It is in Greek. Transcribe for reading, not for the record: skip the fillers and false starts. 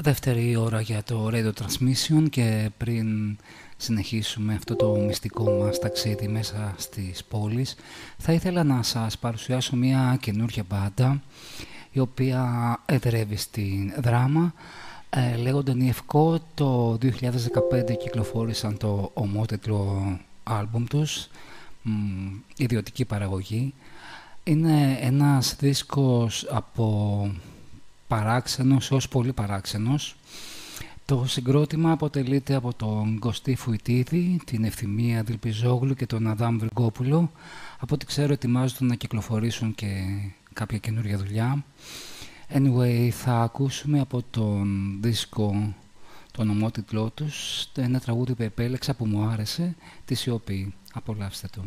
δεύτερη ώρα για το Radio Transmission και πριν συνεχίσουμε αυτό το μυστικό μας ταξίδι μέσα στις πόλεις, θα ήθελα να σας παρουσιάσω μια καινούργια μπάντα η οποία εδρεύει στην Δράμα. Λέγονται Νιευκό. Το 2015 κυκλοφόρησαν το ομότιτλο άλμπουμ τους, ιδιωτική παραγωγή. Είναι ένας δίσκος από παράξενος έως πολύ παράξενος. Το συγκρότημα αποτελείται από τον Κωστή Φουιτίδη, την Ευθυμία Δηλπιζόγλου και τον Αδάμ Βρυγκόπουλο. Από ό,τι ξέρω ετοιμάζονται να κυκλοφορήσουν και κάποια καινούργια δουλειά. Anyway, θα ακούσουμε από τον δίσκο τον ομότιτλό τους ένα τραγούδι που επέλεξα που μου άρεσε, τη Σιωπή. Απολαύστε το.